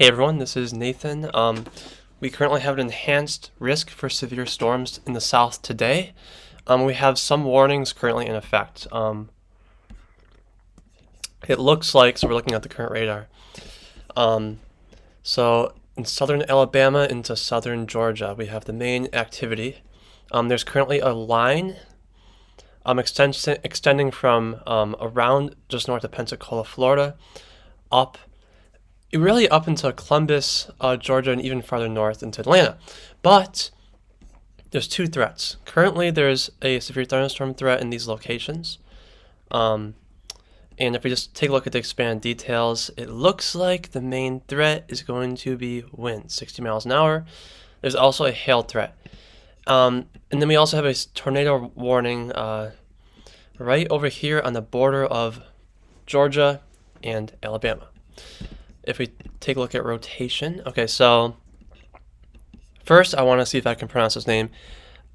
Hey everyone, this is Nathan. We currently have an enhanced risk for severe storms in the south today. We have some warnings currently in effect. It looks like, so we're looking at the current radar. So in southern Alabama into southern Georgia, we have the main activity. There's currently a line extending from around just north of Pensacola, Florida, up really up into Columbus, Georgia, and even farther north into Atlanta. But there's two threats. Currently, there's a severe thunderstorm threat in these locations. And if we just take a look at the expanded details, it looks like the main threat is going to be wind, 60 miles an hour. There's also a hail threat. And then we also have a tornado warning right over here on the border of Georgia and Alabama. If we take a look at rotation, okay, so first I want to see if I can pronounce his name.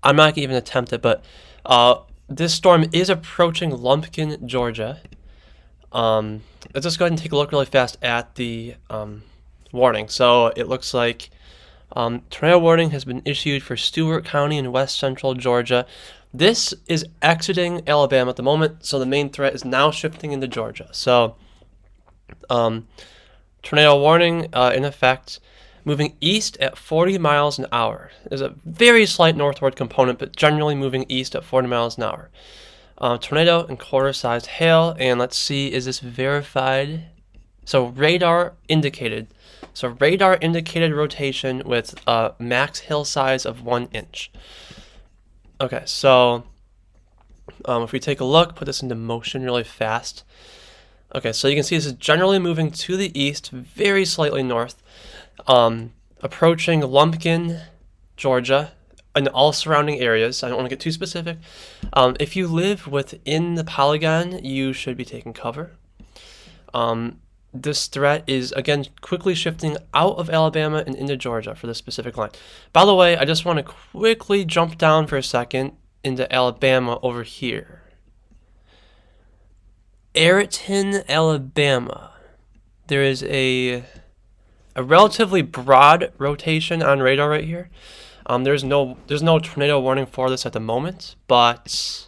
I'm not going to even attempt it, but this storm is approaching Lumpkin, Georgia. Let's just go ahead and take a look really fast at the warning. So it looks like tornado warning has been issued for Stewart County in west central Georgia. This is exiting Alabama at the moment, so the main threat is now shifting into Georgia. So tornado warning in effect, moving east at 40 miles an hour. There's a very slight northward component, but generally moving east at 40 miles an hour. Tornado and quarter-sized hail, and let's see, is this verified? So radar indicated. So radar indicated rotation with max hail size of 1 inch. Okay, so if we take a look, put this into motion really fast. Okay, so you can see this is generally moving to the east, very slightly north, approaching Lumpkin, Georgia, and all surrounding areas. I don't want to get too specific. If you live within the polygon, you should be taking cover. This threat is, again, quickly shifting out of Alabama and into Georgia for this specific line. By the way, I just want to quickly jump down for a second into Alabama over here. Ayrton, Alabama. There is a relatively broad rotation on radar right here. There's no tornado warning for this at the moment, but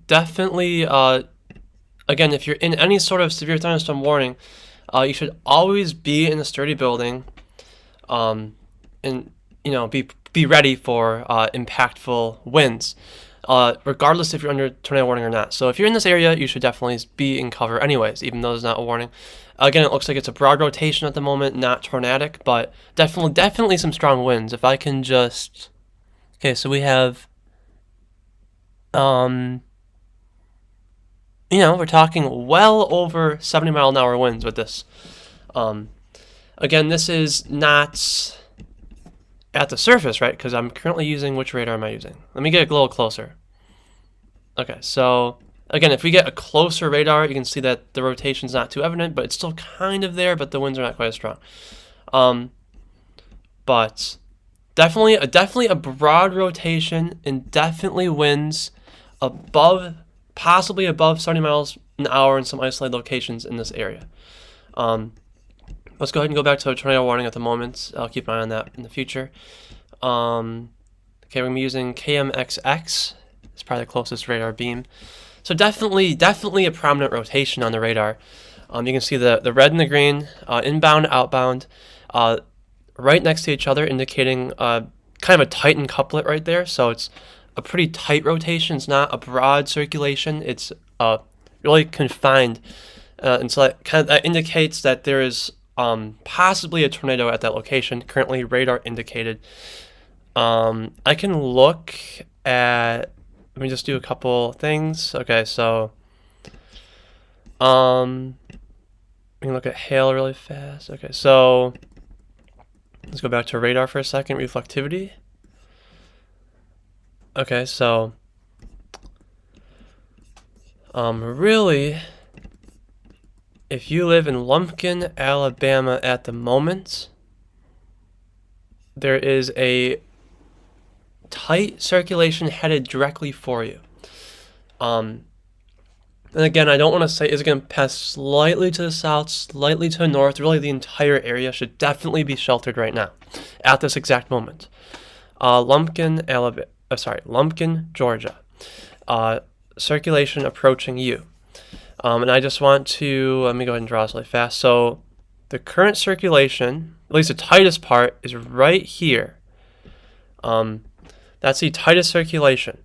definitely again, if you're in any sort of severe thunderstorm warning, you should always be in a sturdy building, and be ready for impactful winds. Regardless if you're under tornado warning or not. So if you're in this area, you should definitely be in cover anyways, even though there's not a warning. Again, it looks like it's a broad rotation at the moment, not tornadic, but definitely some strong winds. If I can just... Okay, so we have... we're talking well over 70 mile an hour winds with this. Again, this is not at the surface, right? Because I'm currently using, which radar am I using? Let me get a little closer. Okay, so again, if we get a closer radar, you can see that the rotation's not too evident, but it's still kind of there, but the winds are not quite as strong. But definitely a broad rotation and definitely winds possibly above 70 miles an hour in some isolated locations in this area. Let's go ahead and go back to a tornado warning at the moment. I'll keep an eye on that in the future. Okay, we're going to be using KMXX. It's probably the closest radar beam. So definitely a prominent rotation on the radar. You can see the red and the green, inbound, outbound, right next to each other, indicating kind of a tightened couplet right there. So it's a pretty tight rotation. It's not a broad circulation. It's really confined. And so that indicates that there is possibly a tornado at that location. Currently radar indicated. I can look at, let me just do a couple things. Okay, so we can look at hail really fast. Okay, so let's go back to radar for a second. Reflectivity. Okay, so really, if you live in Lumpkin, Alabama at the moment, there is a tight circulation headed directly for you. And again, I don't want to say is it going to pass slightly to the south, slightly to the north. Really, the entire area should definitely be sheltered right now, at this exact moment. Lumpkin, Lumpkin, Georgia. Circulation approaching you. And I just want to, let me go ahead and draw this really fast. So the current circulation, at least the tightest part, is right here. That's the tightest circulation.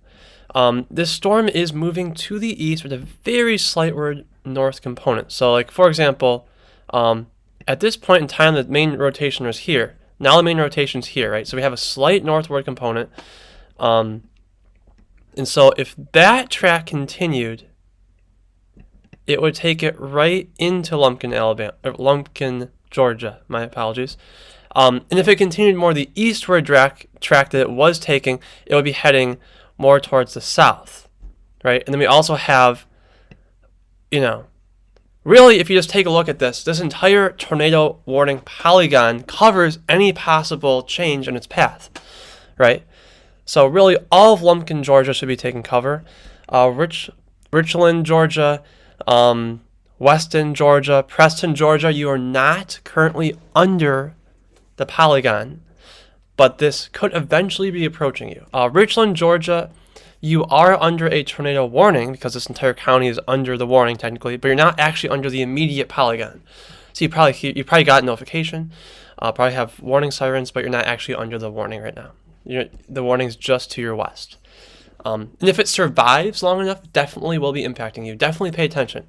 This storm is moving to the east with a very slightward north component. So, like, for example, at this point in time, the main rotation was here. Now the main rotation's here, right? So we have a slight northward component. And so if that track continued, it would take it right into Lumpkin, Georgia. My apologies. And if it continued more the eastward track that it was taking, it would be heading more towards the south, right? And then we also have, really, if you just take a look at this entire tornado warning polygon covers any possible change in its path, right? So really, all of Lumpkin, Georgia should be taking cover. Richland, Georgia, Weston, Georgia, Preston, Georgia, you are not currently under the polygon, but this could eventually be approaching you. Richland, Georgia, you are under a tornado warning because this entire county is under the warning technically, but you're not actually under the immediate polygon. So you probably got a notification, probably have warning sirens, but you're not actually under the warning right now. The warning's just to your west. And if it survives long enough, it definitely will be impacting you. Definitely pay attention.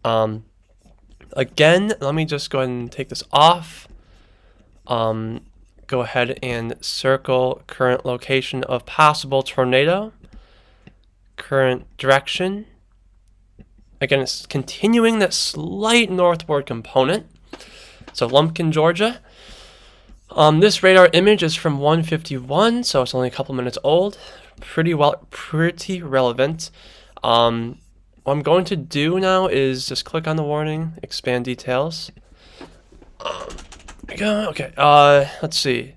Again, let me just go ahead and take this off. Go ahead and circle current location of possible tornado, current direction. Again, it's continuing that slight northward component. So Lumpkin, Georgia. This radar image is from 151, so it's only a couple minutes old. Pretty relevant. What I'm going to do now is just click on the warning, expand details. Okay, let's see.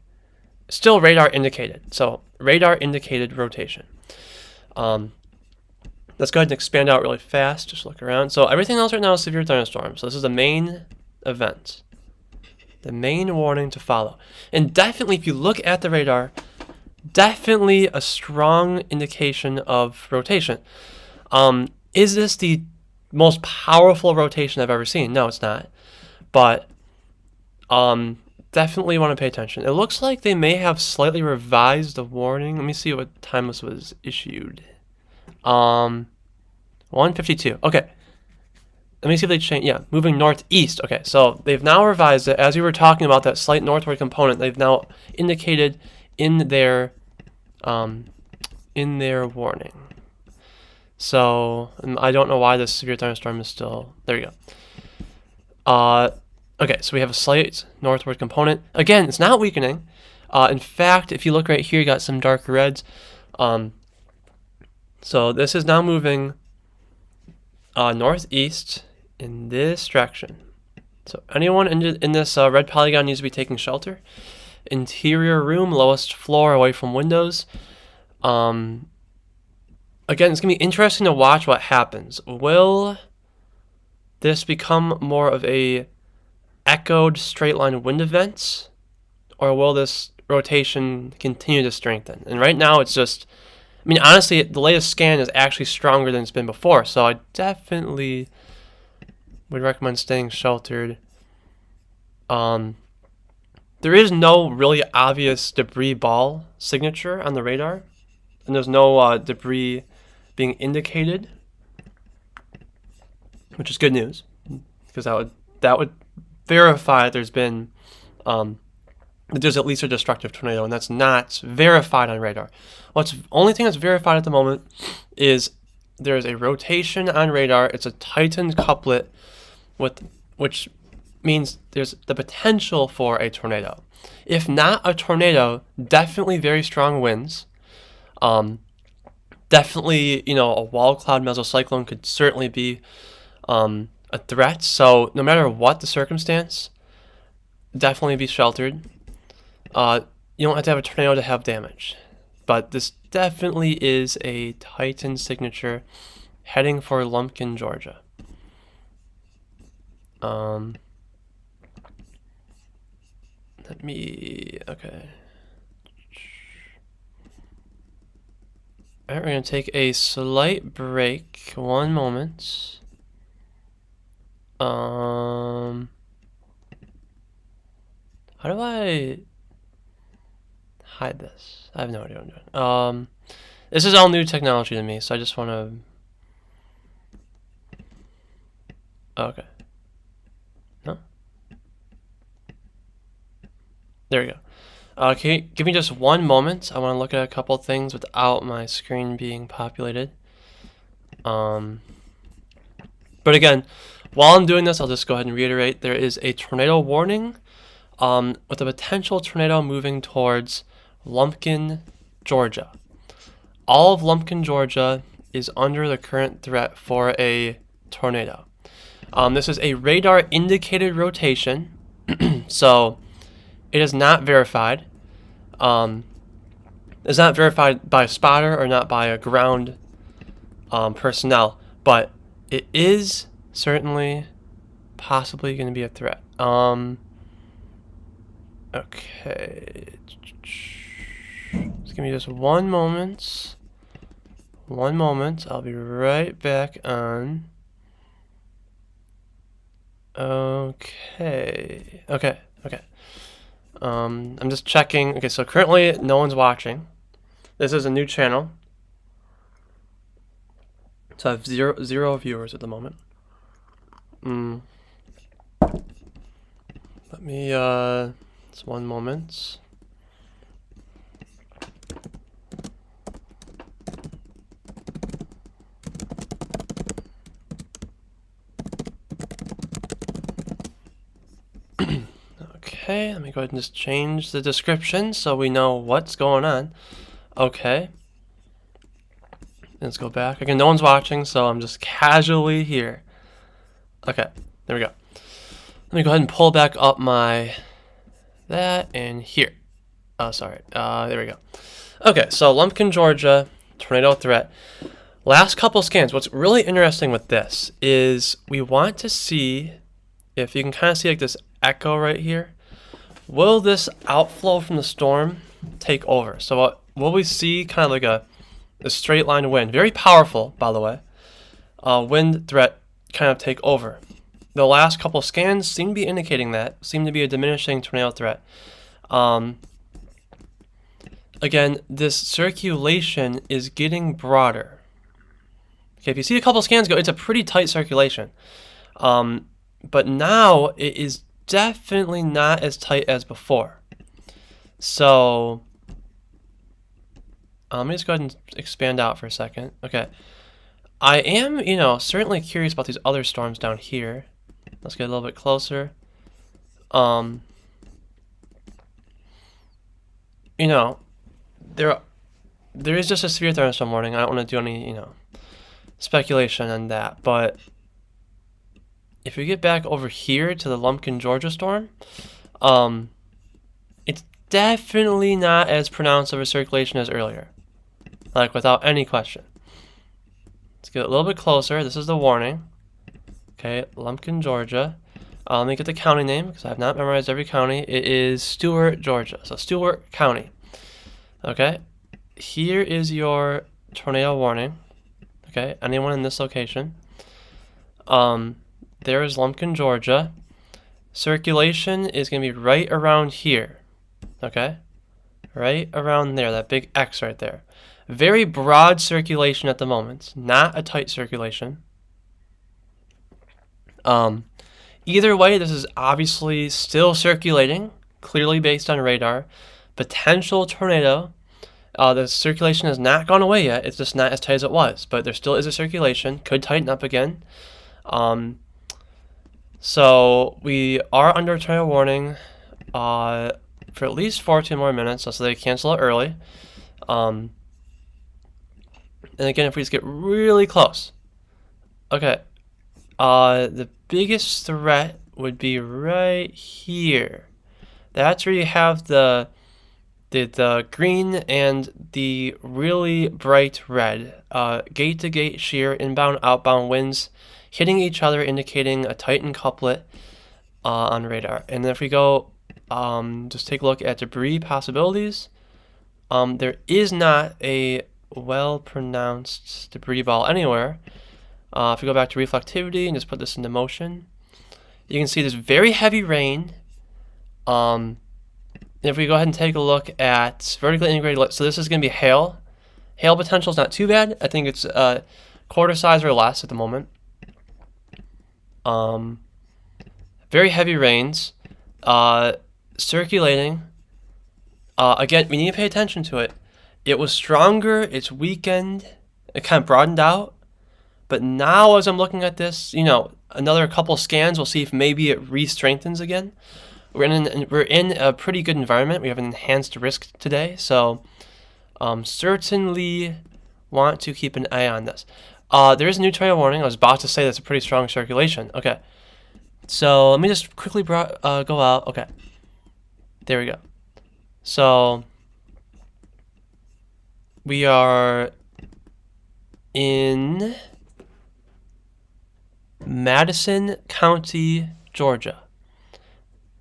Still radar indicated. So radar indicated rotation. Let's go ahead and expand out really fast. Just look around. So everything else right now is severe thunderstorm. So this is the main event. The main warning to follow. And definitely, if you look at the radar, definitely a strong indication of rotation. Is this the most powerful rotation I've ever seen? No, it's not. But definitely want to pay attention. It looks like they may have slightly revised the warning. Let me see what time this was issued. 1:52. Okay. Let me see if they change. Yeah, moving northeast. Okay, so they've now revised it. As we were talking about that slight northward component, they've now indicated in their warning. So I don't know why this severe thunderstorm is still. There you go. Okay, so we have a slight northward component. Again, it's not weakening. In fact, if you look right here, you got some dark reds. So this is now moving northeast in this direction. So anyone in this red polygon needs to be taking shelter. Interior room, lowest floor, away from windows. Again, it's going to be interesting to watch what happens. Will this become more of a echoed straight line wind event, or will this rotation continue to strengthen? And right now it's just, honestly, the latest scan is actually stronger than it's been before, so I definitely would recommend staying sheltered. There is no really obvious debris ball signature on the radar, and there's no debris being indicated, which is good news, because that would verify there's been there's at least a destructive tornado, and that's not verified on radar. Only thing that's verified at the moment is there's a rotation on radar. It's a tightened couplet, which means there's the potential for a tornado. If not a tornado, definitely very strong winds. Definitely, a wall cloud mesocyclone could certainly be a threat. So no matter what the circumstance, definitely be sheltered. You don't have to have a tornado to have damage, but this definitely is a Titan signature, heading for Lumpkin, Georgia. Okay. Alright, we're going to take a slight break. One moment. How do I hide this? I have no idea what I'm doing. This is all new technology to me, so I just want to... Okay. No? There we go. Okay, give me just one moment. I want to look at a couple things without my screen being populated. But again, while I'm doing this, I'll just go ahead and reiterate. There is a tornado warning with a potential tornado moving towards Lumpkin, Georgia. All of Lumpkin, Georgia is under the current threat for a tornado. This is a radar indicated rotation, so it is not verified. It's not verified by a spotter or not by a ground personnel, but it is certainly possibly going to be a threat. Okay. Just give me just one moment. One moment. I'll be right back on. Okay. I'm just checking. Okay, so currently no one's watching. This is a new channel. So I have zero viewers at the moment. Let me, just one moment. Okay, let me go ahead and just change the description so we know what's going on. Okay. Let's go back. Again, no one's watching, so I'm just casually here. Okay, there we go. Let me go ahead and pull back up that and here. Oh, sorry. There we go. Okay, so Lumpkin, Georgia, tornado threat. Last couple scans. What's really interesting with this is we want to see if you can kind of see like this echo right here. Will this outflow from the storm take over? So will we see kind of like a straight line wind? Very powerful, by the way. Wind threat kind of take over. The last couple scans seem to be indicating that. Seem to be a diminishing tornado threat. Again, this circulation is getting broader. Okay, if you see a couple scans go, it's a pretty tight circulation. But now it is definitely not as tight as before. So let me just go ahead and expand out for a second. Okay. I am, certainly curious about these other storms down here. Let's get a little bit closer. There is just a severe thunderstorm warning. I don't want to do any, speculation on that, but if we get back over here to the Lumpkin, Georgia storm, it's definitely not as pronounced of a circulation as earlier. Like, without any question. Let's get a little bit closer. This is the warning. Okay, Lumpkin, Georgia. Let me get the county name, because I have not memorized every county. It is Stuart, Georgia. So, Stuart County. Okay. Here is your tornado warning. Okay, anyone in this location. There is Lumpkin, Georgia. Circulation is going to be right around here. Okay? Right around there, that big X right there. Very broad circulation at the moment, not a tight circulation. Either way, this is obviously still circulating, clearly based on radar. Potential tornado. The circulation has not gone away yet. It's just not as tight as it was, but there still is a circulation. Could tighten up again. So we are under a tornado warning for at least 14 more minutes, so they cancel it early. And again, if we just get really close. Okay. The biggest threat would be right here. That's where you have the the green and the really bright red. Gate to gate shear, inbound, outbound winds hitting each other, indicating a tightened couplet on radar. And then if we go, just take a look at debris possibilities. There is not a well-pronounced debris ball anywhere. If we go back to reflectivity and just put this into motion, you can see there's very heavy rain. If we go ahead and take a look at vertically integrated, so this is going to be hail. Hail potential is not too bad. I think it's quarter size or less at the moment. Very heavy rains, circulating. Again, we need to pay attention to it. It was stronger, it's weakened, it kind of broadened out. But now as I'm looking at this, another couple scans, we'll see if maybe it re-strengthens again. We're in a pretty good environment. We have an enhanced risk today, so certainly want to keep an eye on this. There is a new tornado warning. I was about to say that's a pretty strong circulation. Okay, so let me just quickly go out. Okay, there we go. So we are in Madison County, Georgia.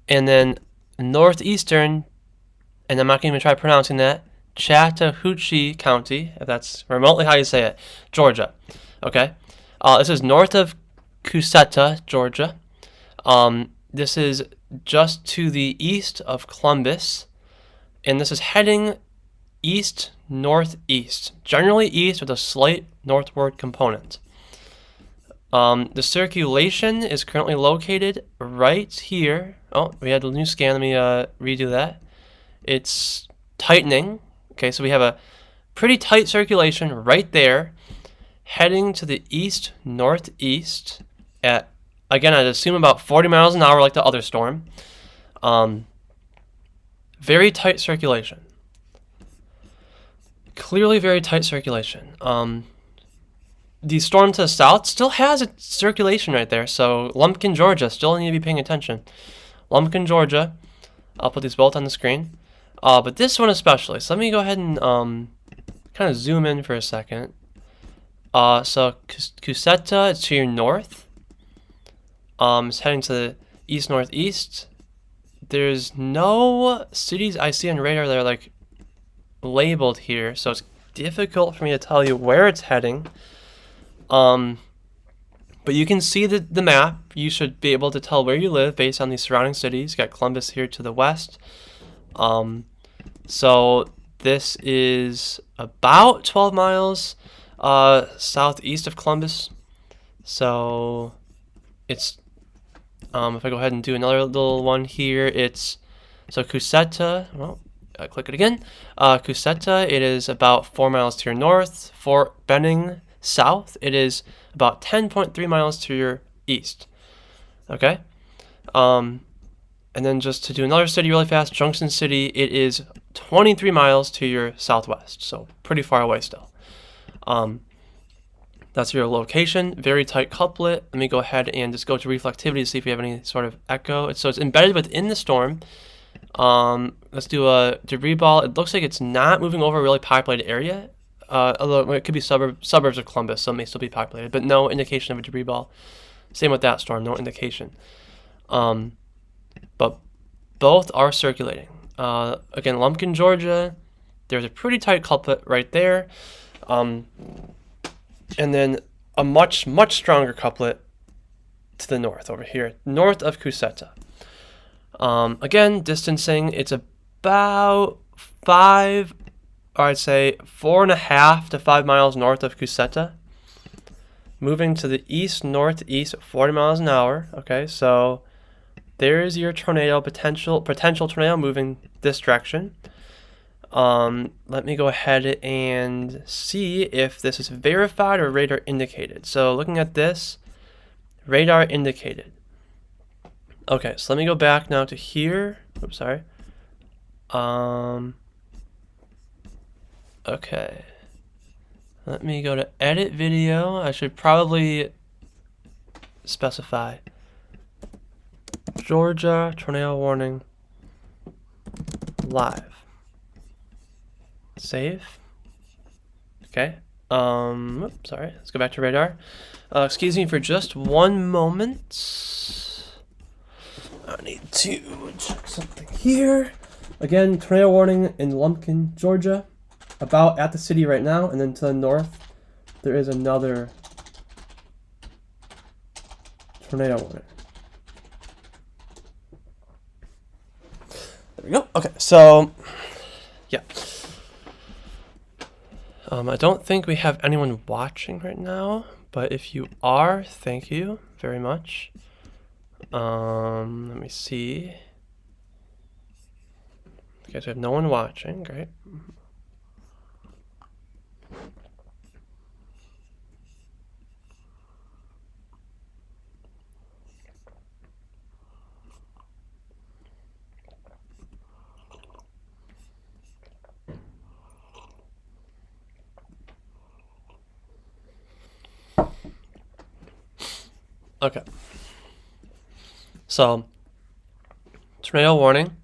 And then northeastern, and I'm not going to even try pronouncing that, Chattahoochee County, if that's remotely how you say it, Georgia. Okay? This is north of Cusseta, Georgia. This is just to the east of Columbus. And this is heading east-northeast, generally east with a slight northward component. The circulation is currently located right here. Oh, we had a new scan. Let me redo that. It's tightening. Okay, so we have a pretty tight circulation right there, heading to the east-northeast at, again, I'd assume about 40 miles an hour like the other storm. Very tight circulation. Clearly very tight circulation. The storm to the south still has a circulation right there, so Lumpkin, Georgia, still need to be paying attention. Lumpkin, Georgia, I'll put these both on the screen. But this one especially, so let me go ahead and kind of zoom in for a second. So Cusseta is to your north. It's heading to the east-northeast. There's no cities I see on radar that are like labeled here, so it's difficult for me to tell you where it's heading. But you can see the map. You should be able to tell where you live based on these surrounding cities. You got Columbus here to the west. So this is about 12 miles southeast of Columbus. So it's, if I go ahead and do another little one here, it's, so Cusseta, well, I click it again. Cusseta, it is about 4 miles to your north. Fort Benning, south, it is about 10.3 miles to your east. Okay? And then just to do another city really fast, Junction City, it is 23 miles to your southwest, so pretty far away still. That's your location, very tight couplet. Let me go ahead and just go to reflectivity to see if we have any sort of echo. So it's embedded within the storm. Let's do a debris ball. It looks like it's not moving over a really populated area. Although it could be suburbs of Columbus, so it may still be populated, but no indication of a debris ball. Same with that storm, no indication. But both are circulating. Again, Lumpkin, Georgia, there's a pretty tight couplet right there. And then a much, much stronger couplet to the north over here, north of Cusseta. Again, distancing, it's about 5, or I'd say 4.5 to 5 miles north of Cusseta. Moving to the east-northeast at 40 miles an hour. Okay, so there's your tornado, potential tornado moving this direction. Let me go ahead and see if this is verified or radar indicated. So looking at this, radar indicated. Okay, so let me go back now to here. Oops, sorry. Okay. Let me go to edit video. I should probably specify Georgia tornado warning live. Save. Okay. Sorry. Let's go back to radar. Excuse me for just one moment. I need to check something here. Again, tornado warning in Lumpkin, Georgia. About at the city right now, and then to the north, there is another tornado warning. There we go. Okay, so yeah. I don't think we have anyone watching right now, but if you are, thank you very much. Let me see. Okay, so we have no one watching. Great. Okay. So, tornado warning.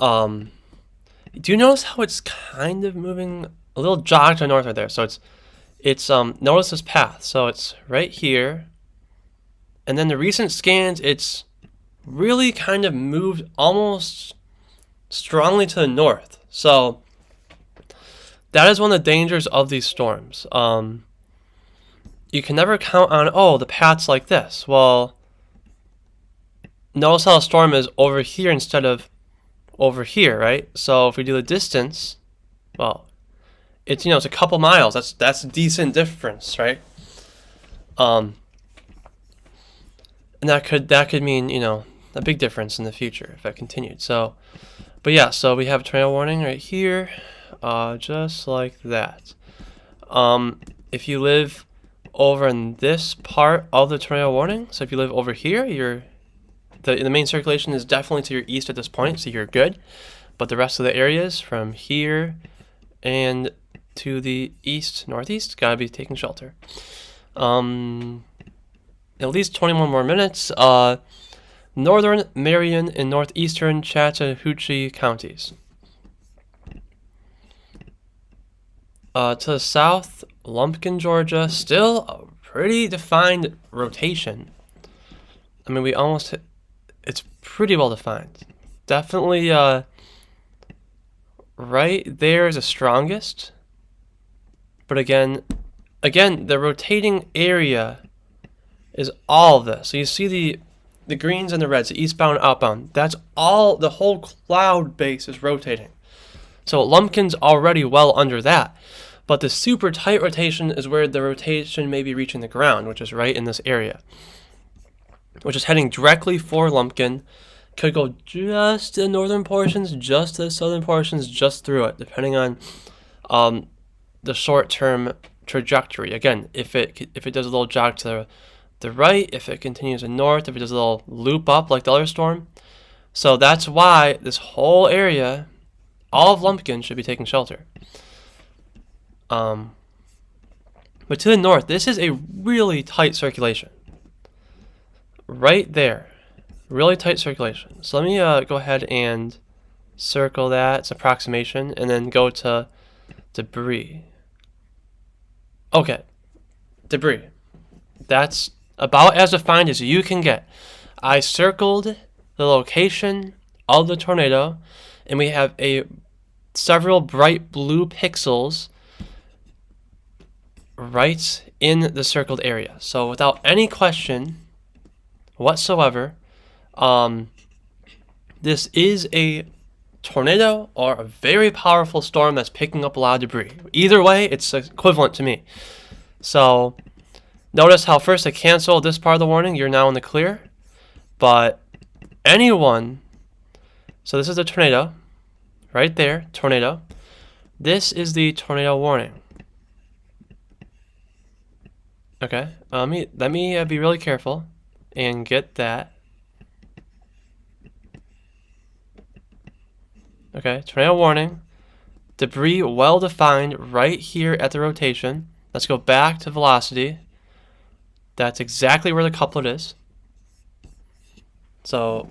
Do you notice how it's kind of moving a little jog to the north right there? So it's notice this path. So it's right here. And then the recent scans, it's really kind of moved almost strongly to the north. So that is one of the dangers of these storms. You can never count on, oh, the path's like this. Well, notice how the storm is over here instead of over here, right? So if we do the distance, well, it's it's a couple miles. That's a decent difference, right? And that could mean a big difference in the future if that continued. So, but yeah, so we have a tornado warning right here, just like that. If you live over in this part of the tornado warning, so if you live over here, the main circulation is definitely to your east at this point, so you're good. But the rest of the areas from here and to the east, northeast, gotta be taking shelter. At least 21 more minutes. Northern Marion and northeastern Chattahoochee counties. To the south, Lumpkin, Georgia, still a pretty defined rotation. I mean, it's pretty well defined. Definitely, right there is the strongest. But again, the rotating area is all of this. So you see the greens and the reds, the eastbound, outbound. That's all, the whole cloud base is rotating. So Lumpkin's already well under that. But the super tight rotation is where the rotation may be reaching the ground, which is right in this area, which is heading directly for Lumpkin. Could go just to the northern portions, just to the southern portions, just through it, depending on the short-term trajectory. Again, if it does a little jog to the right, if it continues to north, if it does a little loop up like the other storm. So that's why this whole area, all of Lumpkin, should be taking shelter. But to the north, this is a really tight circulation. Right there. Really tight circulation. So let me go ahead and circle that. It's approximation. And then go to debris. Okay. Debris. That's about as defined as you can get. I circled the location of the tornado, and we have several bright blue pixels right in the circled area. So without any question whatsoever, this is a tornado or a very powerful storm that's picking up a lot of debris. Either way, it's equivalent to me. So notice how first I canceled this part of the warning. You're now in the clear. But anyone, so this is the tornado right there, tornado. This is the tornado warning. Okay, let me be really careful and get that. Okay, tornado warning. Debris well defined right here at the rotation. Let's go back to velocity. That's exactly where the couplet is. So,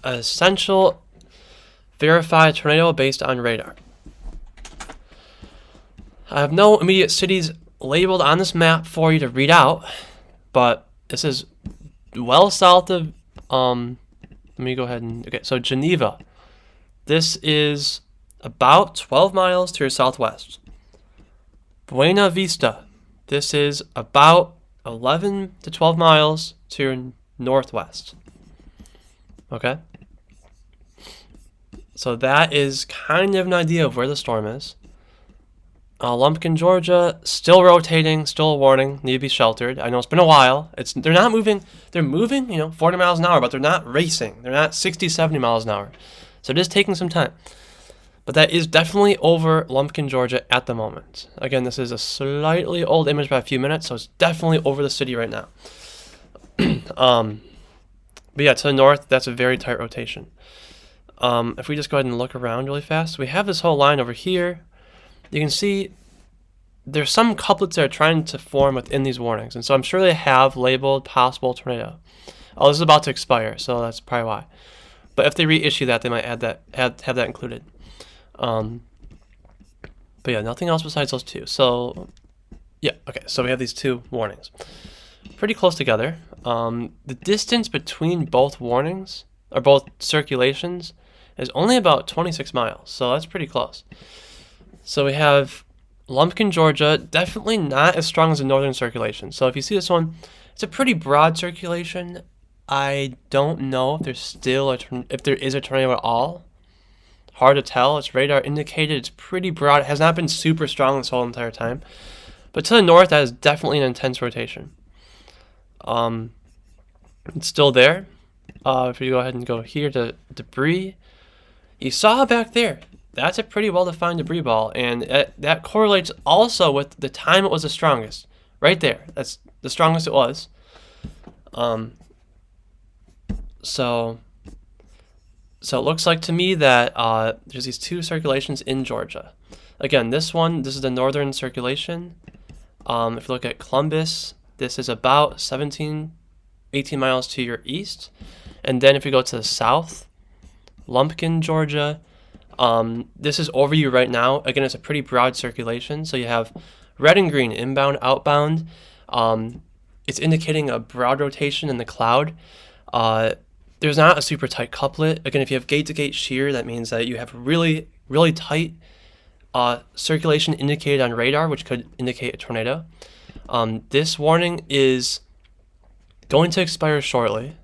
essential verified tornado based on radar. I have no immediate cities labeled on this map for you to read out, but this is well south of, let me go ahead and, okay, so Geneva. This is about 12 miles to your southwest. Buena Vista. This is about 11 to 12 miles to your northwest. Okay? So that is kind of an idea of where the storm is. Lumpkin, Georgia, still rotating, still a warning, need to be sheltered. I know it's been a while. They're not moving. They're moving, 40 miles an hour, but they're not racing. They're not 60, 70 miles an hour. So it is taking some time. But that is definitely over Lumpkin, Georgia at the moment. Again, this is a slightly old image by a few minutes, so it's definitely over the city right now. But yeah, to the north, that's a very tight rotation. If we just go ahead and look around really fast, we have this whole line over here. You can see there's some couplets that are trying to form within these warnings, and so I'm sure they have labeled possible tornado. Oh, this is about to expire, so that's probably why. But if they reissue that, they might have that included. But yeah, nothing else besides those two. So yeah, okay, so we have these two warnings. Pretty close together. The distance between both warnings, or both circulations, is only about 26 miles, so that's pretty close. So we have Lumpkin, Georgia, definitely not as strong as the northern circulation. So if you see this one, it's a pretty broad circulation. I don't know if there's still if there is a tornado at all. Hard to tell. It's radar indicated. It's pretty broad. It has not been super strong this whole entire time. But to the north, that is definitely an intense rotation. It's still there. If you go ahead and go here to debris, you saw back there. That's a pretty well-defined debris ball, and that correlates also with the time it was the strongest. Right there. That's the strongest it was. So it looks like to me that there's these two circulations in Georgia. Again, this is the northern circulation. If you look at Columbus, this is about 18 miles to your east. And then if you go to the south, Lumpkin, Georgia, this is over you right now. Again, it's a pretty broad circulation. So you have red and green, inbound, outbound. It's indicating a broad rotation in the cloud. There's not a super tight couplet. Again, if you have gate-to-gate shear, that means that you have really, really tight circulation indicated on radar, which could indicate a tornado. This warning is going to expire shortly.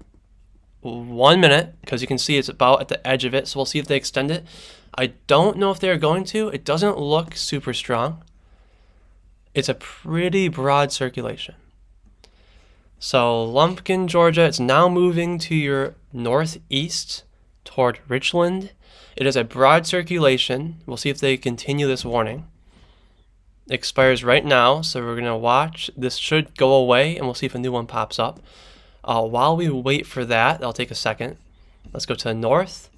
1 minute, because you can see it's about at the edge of it, so we'll see if they extend it. I don't know if they're going to. It doesn't look super strong. It's a pretty broad circulation. So Lumpkin, Georgia, it's now moving to your northeast toward Richland. It is a broad circulation. We'll see if they continue this warning. It expires right now, so we're going to watch. This should go away, and we'll see if a new one pops up. While we wait for that, that'll take a second. Let's go to the north.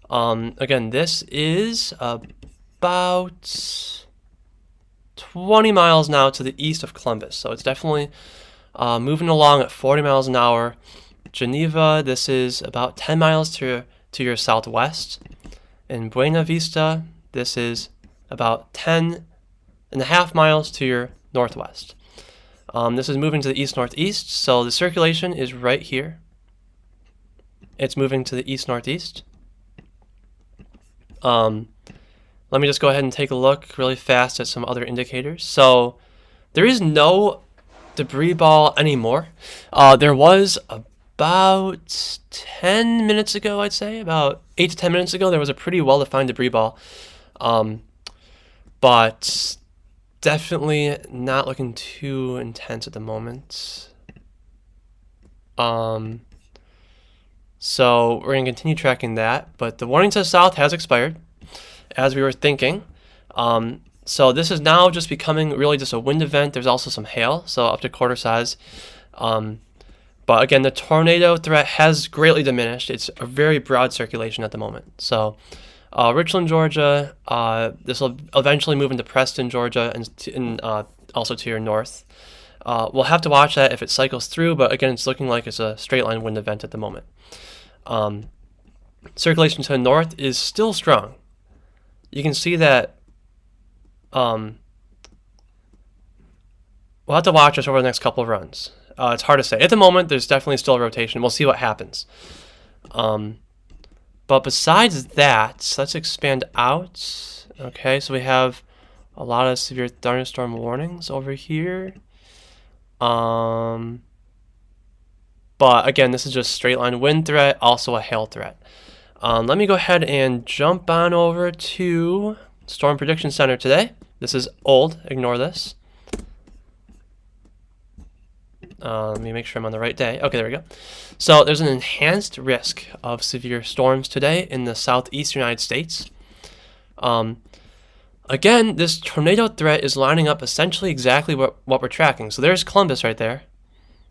Again, this is about 20 miles now to the east of Columbus, so it's definitely moving along at 40 miles an hour. Geneva, this is about 10 miles to your southwest. In Buena Vista, this is about 10.5 miles to your northwest. This is moving to the east-northeast, so the circulation is right here. It's moving to the east-northeast. Let me just go ahead and take a look really fast at some other indicators. So there is no debris ball anymore. There was about 10 minutes ago, I'd say, about 8 to 10 minutes ago, there was a pretty well-defined debris ball. But definitely not looking too intense at the moment. So we're going to continue tracking that, but the warning to the south has expired, as we were thinking. So this is now just becoming really just a wind event. There's also some hail, so up to quarter size. But again, the tornado threat has greatly diminished. It's a very broad circulation at the moment. So Richland, Georgia, this will eventually move into Preston, Georgia, and also to your north. We'll have to watch that if it cycles through, but again, it's looking like it's a straight line wind event at the moment. Circulation to the north is still strong. You can see that we'll have to watch this over the next couple of runs. It's hard to say. At the moment, there's definitely still a rotation. We'll see what happens. But besides that, let's expand out. Okay, so we have a lot of severe thunderstorm warnings over here. But again, this is just straight line wind threat, also a hail threat. Let me go ahead and jump on over to Storm Prediction Center today. This is old, ignore this. Let me make sure I'm on the right day. Okay, there we go. So there's an enhanced risk of severe storms today in the southeastern United States. Again, this tornado threat is lining up essentially exactly what we're tracking. So there's Columbus right there.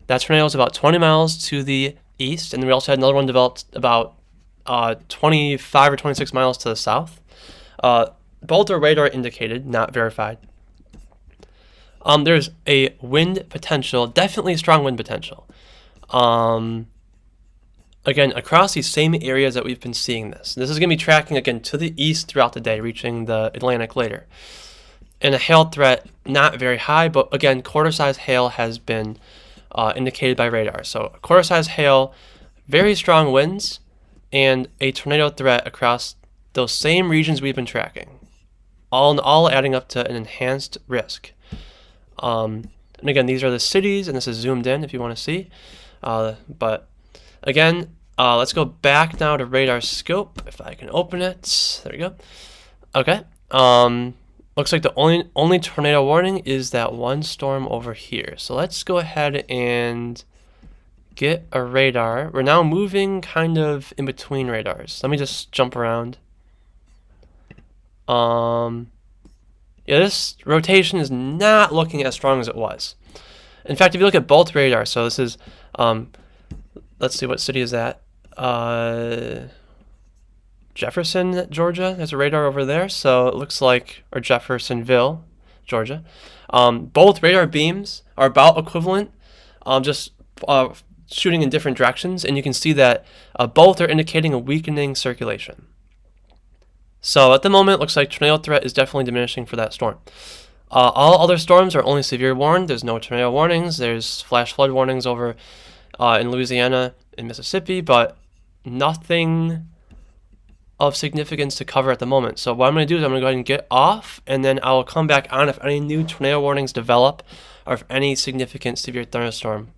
That tornado is about 20 miles to the east, and then we also had another one developed about 25 or 26 miles to the south. Both are radar indicated, not verified. There's a wind potential, definitely strong wind potential. Again, across these same areas that we've been seeing this. This is going to be tracking, again, to the east throughout the day, reaching the Atlantic later. And a hail threat, not very high, but again, quarter-size hail has been indicated by radar. So quarter-size hail, very strong winds, and a tornado threat across those same regions we've been tracking. All in all, adding up to an enhanced risk. And again, these are the cities, and this is zoomed in if you want to see. But again, let's go back now to radar scope, if I can open it. There we go. Okay. Looks like the only tornado warning is that one storm over here. So let's go ahead and get a radar. We're now moving kind of in between radars. Let me just jump around. Yeah, this rotation is not looking as strong as it was. In fact, if you look at both radars, so this is, let's see, what city is that? Jefferson, Georgia. There's a radar over there, so it looks like, or Jeffersonville, Georgia. Both radar beams are about equivalent, just shooting in different directions, and you can see that both are indicating a weakening circulation. So at the moment, it looks like tornado threat is definitely diminishing for that storm. All other storms are only severe warned. There's no tornado warnings. There's flash flood warnings over in Louisiana and Mississippi, but nothing of significance to cover at the moment. So what I'm going to do is I'm going to go ahead and get off, and then I will come back on if any new tornado warnings develop or if any significant severe thunderstorm